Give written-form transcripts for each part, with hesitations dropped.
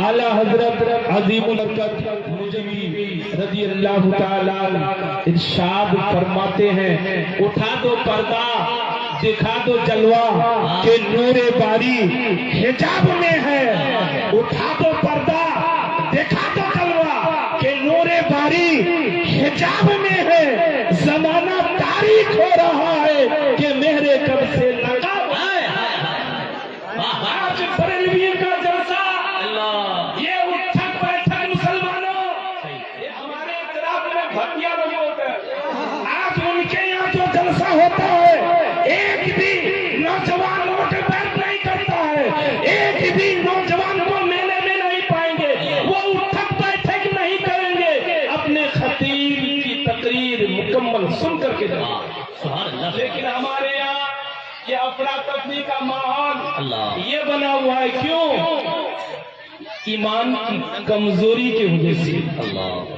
اعلیٰ حضرت عظیم البرکت مجددی رضی اللہ تعالی ارشاد فرماتے ہیں اٹھا دو پردہ دکھا دو جلوہ کہ نور باری حجاب میں ہے، اٹھا دو پردہ دکھا دو جلوہ کہ نور باری حجاب میں ہے، زمانہ تاریک ہو رہا ہے کہ مہر کب سے لگا آج بریلوی کا جلسہ یہ اٹھک بیٹھک مسلمانوں یہ ہمارے اطراف میں بھٹیا نہیں ہوتا ہے، آج ان کے یہاں جو جلسہ ہوتا ہے ایک بھی نوجوان ووٹ بینک نہیں کرتا ہے، ایک بھی نوجوان کو میلے میں نہیں پائیں گے، وہ اٹھک بیٹھک نہیں کریں گے، اپنے خطیب کی تقریر مکمل سن کر کے جائیں، لیکن ہمارے یہاں یہ افراتفری کا ماحول یہ بنا ہوا ہے، کیوں؟ ایمان کی کمزوری کی وجہ سے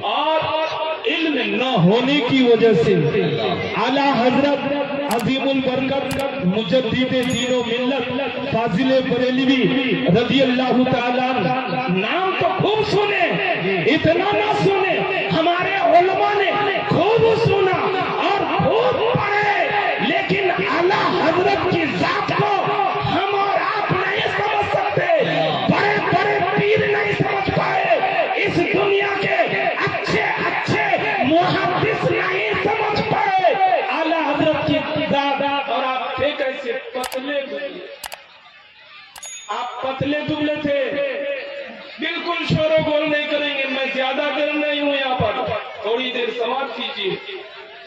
اور علم نہ ہونے کی وجہ سے۔ اعلیٰ حضرت عظیم البرکت مجدد دین و ملت فاضل بریلوی رضی اللہ تعالیٰ نام تو خوب سنے، اتنا نہ سنے، ہمارے علماء نے خوب سنا اور خوب پڑھے، لیکن اعلیٰ حضرت کی ذات کو ہم اور آپ نہیں سمجھ سکتے، بڑے بڑے پیر نہیں سمجھ پائے، اس دنیا کے اچھے اچھے محدث نہیں سمجھ پائے اعلیٰ حضرت کی ذات۔ اور آپ تھے کیسے؟ پتلے دبلے، آپ پتلے دبلے تھے، بالکل شور و گول نہیں کریں گے، میں زیادہ گرم نہیں ہوں یہاں پر، تھوڑی دیر سماعت کیجیے،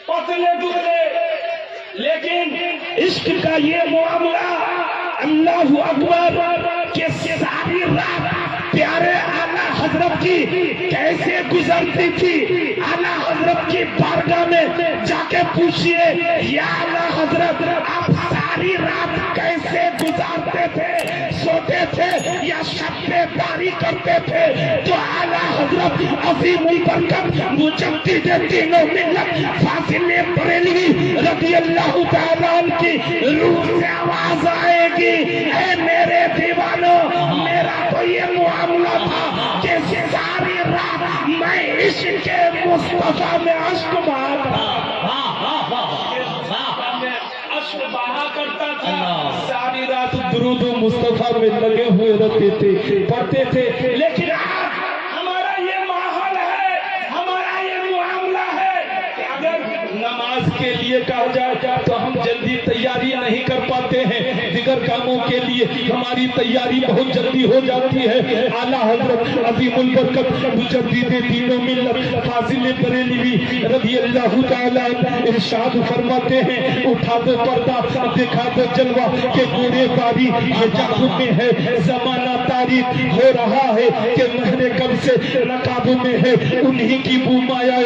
پتلے دبلے، لیکن عشق کا یہ معاملہ اللہ اکبر کہ ساری رات پیارے اعلیٰ حضرت کی کیسے گزرتی تھی۔ اعلیٰ حضرت کی بارگاہ میں جا کے پوچھئے یا اعلیٰ حضرت آپ ساری رات کیسے گزارتے تھے، سوتے تھے یا شب داری کرتے تھے؟ تو اعلیٰ حضرت عظیم البرکت مجدد دین و ملت فاضل بریلوی رضی اللہ تعالیٰ عنہ کی روح سے آواز آئے گی، اے میرے دیوانوں، میرا تو یہ معاملہ تھا کہ ساری رات میں عشق مصطفیٰ میں عشق بہا کرتا تھا، ساری رات درود و مصطفیٰ میں لگے ہوئے رہتے تھے، پڑھتے تھے، لیکن آج ہمارا یہ ماحول ہے، ہمارا یہ معاملہ ہے کہ اگر نماز کے لیے کہا جائے تو ہم جلدی تیاری نہیں کر پاتے ہیں، دیگر کاموں کے لیے ہماری تیاری بہت جلدی ہو جاتی ہے۔ اعلیٰ حضرت عظیم البرکت مجدد دین و ملت فاضل بریلوی رضی اللہ تعالیٰ ارشاد فرماتے ہیں اٹھا دو پردہ دکھا دو جلوہ کہ نور باری حجاب میں ہے، زمانہ تاریک ہو رہا ہے کہ مہر کب سے نقاب میں ہے، انہی کی بو مایا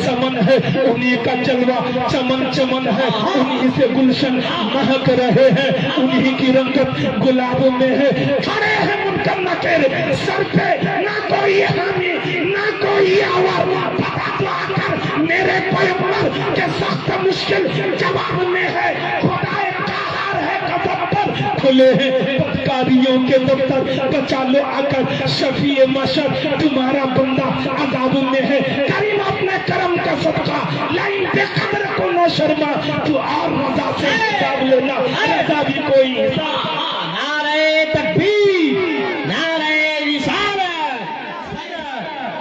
سمن ہے، انہی کا جلوہ چمن چمن ہے، انہی سے گلشن مہک رہے ہیں، انہی کی رنگت گلاب میں ہے، کھڑے ہیں منکر نکیر سر پہ نہ کوئی حامی نہ کوئی آواز، پتا تو آ کر میرے پیغمبر کے سخت مشکل جواب میں ہے، خدا قہار ہے غضب پر کھلے ہیں بدکاریوں کے دفتر، بچا لو آ کر شفیع محشر تمہارا بندہ عذاب میں ہے، کریم اپنے کرم کا صدقہ لائن بے قدر کو نہ شرما، تو اور رضا سے حساب لینا، رضا بھی کوئی حساب۔ نعرہ تکبیر، نعرہ رسالت،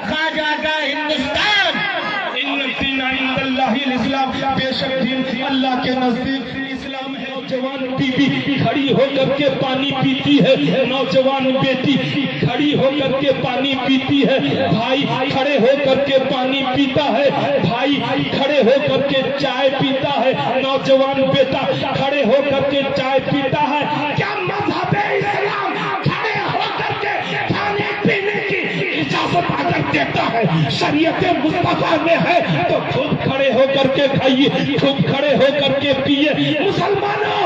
خواجہ کا ہندوستان، ان الدین عند اللہ الاسلام، بے شک دین اللہ کے نزدیک اسلام ہے۔ نوجوان بی بی کھڑی ہو کر کے پانی پیتی ہے، نوجوان بیٹی کھڑی ہو کر کے پانی پیتی ہے، بھائی کھڑے ہو کر کے پانی پیتا ہے، بھائی کھڑے ہو کر کے چائے پیتا ہے، نوجوان بیٹا کھڑے ہو کر کے چائے پیتا ہے۔ کیا مذہب اسلام کھڑے ہو کر کے پانی پینے کی اجازت اگر دیتا ہے، شریعت مصطفیٰ میں ہے تو خود کھڑے ہو کر کے کھائیے، خود کھڑے ہو کر کے پیئے۔ مسلمانوں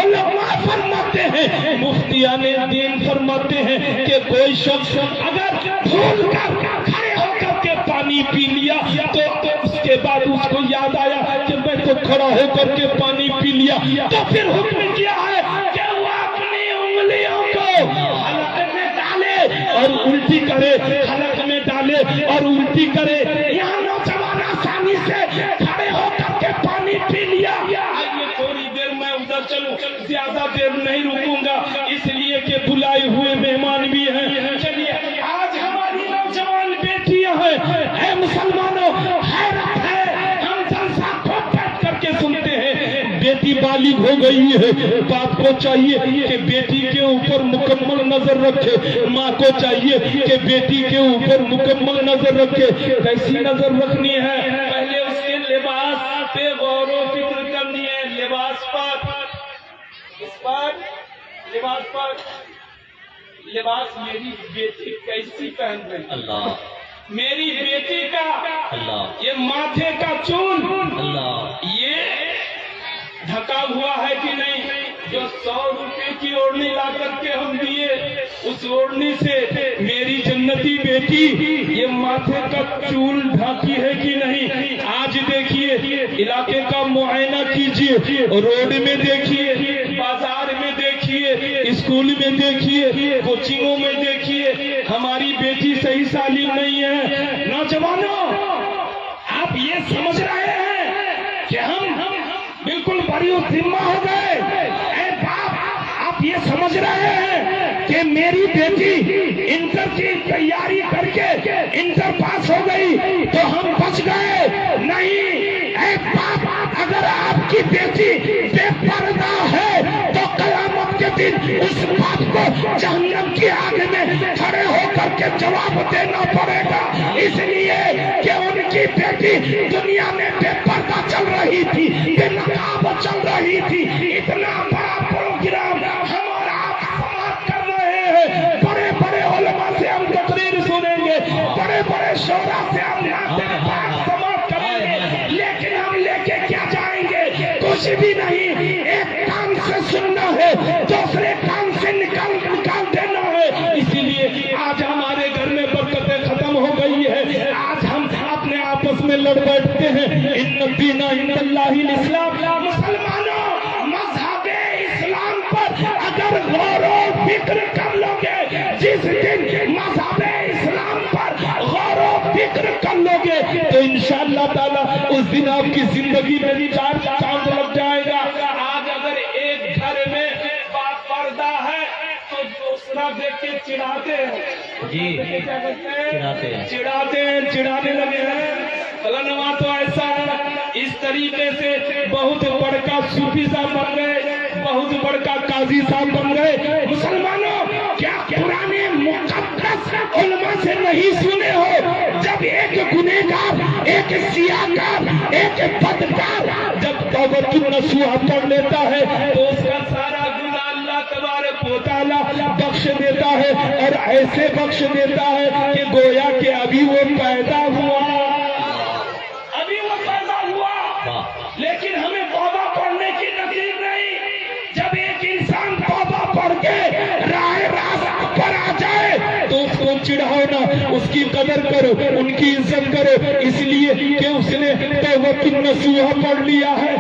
علماء فرماتے ہیں، مفتیان دین فرماتے ہیں کہ کوئی شخص اگر بھول کر کھڑے ہو کر کے پانی پی لیا تو اس کے بعد اس کو یاد آیا کہ میں تو کھڑا ہو کر کے پانی پی لیا، تو پھر حکم کیا ہے کہ وہ اپنی انگلیوں کو حلق میں ڈالے اور الٹی کرے، حلق میں ڈالے اور الٹی کرے. یہاں نوجوان آسانی سے کھڑے ہو کر کے پانی پی لیا. آئیے تھوڑی دیر میں ادھر چلوں، زیادہ دیر نہیں رکوں گا اس لیے کہ بلائے ہوئے مہمان بھی ہیں. چلیے آج ہماری نوجوان بیٹیاں ہیں. اے مسلمانوں، حیرت ہے، ہم جلسہ کو بیٹھ کر کے سنتے ہیں. بیٹی بالغ ہو گئی ہے، باپ کو چاہیے کہ بیٹی کے اوپر مکمل نظر رکھے، ماں کو چاہیے کہ بیٹی کے اوپر مکمل نظر رکھے. کیسی نظر رکھنی ہے؟ پہلے اس کے لباس پہ غور و فکر کرنی ہے. لباس پر، اس پر، لباس پر، لباس میری بیٹی کیسی پہن رہی ہے. اللہ میری بیٹی کا اللہ یہ ماتھے کا چون اللہ یہ ڈھکا ہوا ہے کہ نہیں؟ جو 100 روپے کی اوڑھنی لا کر کے ہم دیے، اس اوڑھنی سے میری جنتی بیٹی یہ ماتھے کا چول ڈھاکی ہے کہ نہیں؟ آج دیکھیے، علاقے کا معائنہ کیجیے، روڈ میں دیکھیے، بازار میں دیکھیے، اسکول میں دیکھیے، کوچنگوں میں دیکھیے، ہماری بیٹی صحیح سالم نہیں ہے. نوجوانوں، آپ یہ سمجھ رہے ہیں کہ ہم بالکل بری ذمہ ہو گئے؟ اے باپ، آپ یہ سمجھ رہے ہیں کہ میری بیٹی انٹر کی تیاری کر کے انٹر پاس ہو گئی تو ہم بچ گئے؟ نہیں. اے باپ، اگر آپ کی بیٹی بے پردہ ہے تو قیامت کے دن اس باپ کو جہنم کی آگ میں کھڑے ہو کر کے جواب دینا پڑے گا. اس لیے کہ ان کی بیٹی دنیا میں بے پردہ چل رہی تھی، بے نقاب چل رہی تھی. اتنا بڑا پروگرام ہمارا آپ سماعت کر رہے ہیں. بڑے بڑے علماء سے ہم تقریر سنیں گے، بڑے بڑے شعراء سے ہم نعتیں پاک سماعت کریں گے، لیکن ہم لے کے کیا جائیں گے؟ کچھ بھی نہیں. ایک کان سے سننا ہے، دوسرے کان سے نکال دینا ہے. اسی لیے آج ہمارے گھر میں برکتیں ختم ہو گئی ہے. آج ہم اپنے آپس میں لڑ بیٹھتے ہیں. ان الدین عند اللہ الاسلام. مسلمانوں، مذہب اسلام پر اگر غور و فکر کر لو گے، جس دن مذہب اسلام پر غور و فکر کر لو گے تو انشاءاللہ تعالیٰ اس دن آپ کی زندگی میں چار چاند لگ جائے گا. آج اگر ایک گھر میں باپ پردہ ہے تو دوسرا دیکھ کے چڑھاتے ہیں. جی کیا کہتے ہیں؟ چڑھاتے ہیں. چڑھانے لگے ہیں. فلانوا تو ایسا ہے. اس طریقے سے بہت بڑکا صوفی صاحب بن گئے، بہت بڑکا قاضی صاحب بن گئے. مسلمانوں، کیا پرانے مقدس علماء سے نہیں سنے ہو؟ جب ایک گنہگار، ایک سیاہکار، ایک بدکار جب توبۃ النصوح پڑھ لیتا ہے تو اس کا سارا گناہ اللہ تبارک و تعالیٰ بخش دیتا ہے، اور ایسے بخش دیتا ہے کہ گویا کہ ابھی وہ پیدا ہوا. لیکن ہمیں توبہ پڑھنے کی نصیب نہیں. جب ایک انسان توبہ پڑھ کے راہ راست پر آ جائے تو اس کو چڑھاؤ نہ، اس کی قدر کرو، ان کی عزت کرو، اس لیے کہ اس نے توبۃ النصوح پڑھ لیا ہے.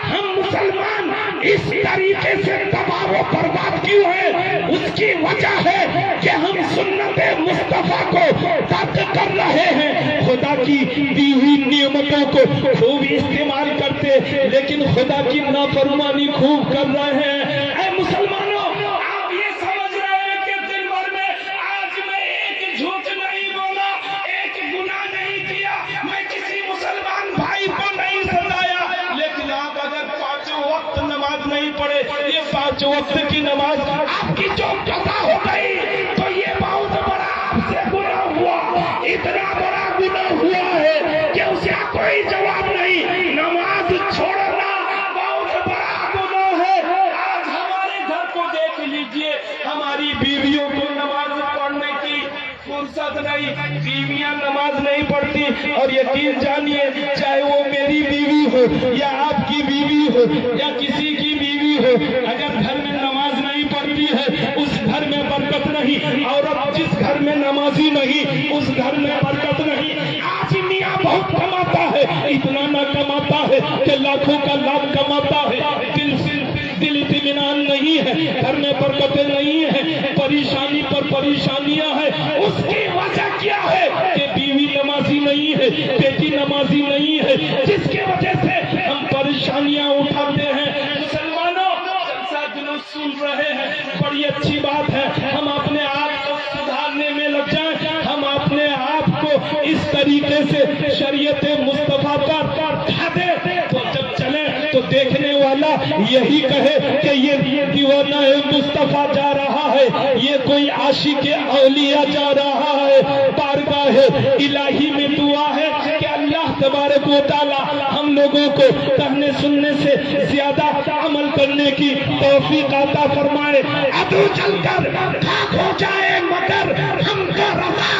ہم مسلمان اس طریقے سے تباہ و برباد کیوں ہیں؟ اس کی وجہ ہے کہ ہم سنت مصطفیٰ کو ترک کر رہے ہیں. خدا کی دی ہوئی نعمتوں کو خوب استعمال کرتے لیکن خدا کی نافرمانی خوب کر رہے ہیں. اے مسلمانوں، آپ یہ سمجھ رہے ہیں کہ دن بھر میں آج میں ایک جھوٹ نہیں بولا، ایک گناہ نہیں کیا، میں کسی مسلمان بھائی کو نہیں ستایا، لیکن آپ اگر 5 وقت نماز نہیں پڑھے، یہ 5 وقت کی نماز آپ کی جو قضا ہو گئی تو یہ بہت بڑا آپ سے گناہ ہوا. اتنا بڑا گناہ ہوا ہے کہ اس کا کوئی جواب نہیں. نماز چھوڑنا بہت بڑا گناہ ہے. آج ہمارے گھر کو دیکھ لیجئے، ہماری بیویوں کو نماز پڑھنے کی فرصت نہیں. بیویاں نماز نہیں پڑھتی، اور یقین جانیے چاہے وہ میری بیوی ہو یا آپ کی بیوی ہو یا کسی کی بیوی ہو، اگر گھر میں نماز نہیں پڑھتی ہے اس گھر میں برکت نہیں. اور اب جس گھر میں نمازی نہیں اس گھر میں برکت نہیں. آج میاں بہت کماتا ہے، اتنا نہ کماتا ہے کہ لاکھوں کا لاکھ کماتا ہے، دل اطمینان نہیں ہے، گھر میں برکتیں نہیں ہیں، پریشانی پر پریشانیاں ہیں، اس کی وجہ کیا ہے کہ بیوی نمازی نہیں ہے، بیٹی نمازی نہیں ہے، جس کی وجہ سے ہم پریشانیاں اٹھاتے ہیں۔ مسلمانوں جلسہ جلوس سن رہے ہیں، بڑی اچھی بات ہے، ہم اپنے آپ کو سدھارنے میں لگ جائیں، ہم اپنے آپ کو اس طریقے سے شریعت مصطفیٰ پر ڈھا دیں تو جب چلے تو دیکھنے والا یہی کہے کہ یہ دیوانہ مصطفیٰ جا رہا ہے، یہ کوئی عاشق اولیاء جا رہا ہے۔ بارگاہ الہی میں دعا ہے کہ اللہ تبارک و تعالی ہم لوگوں کو کہنے سننے سے زیادہ عمل کرنے کی توفیق عطا فرمائے۔ عدو چل کر خاک ہو جائے مگر ہم کو روا،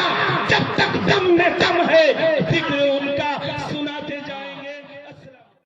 جب تک دم میں دم ہے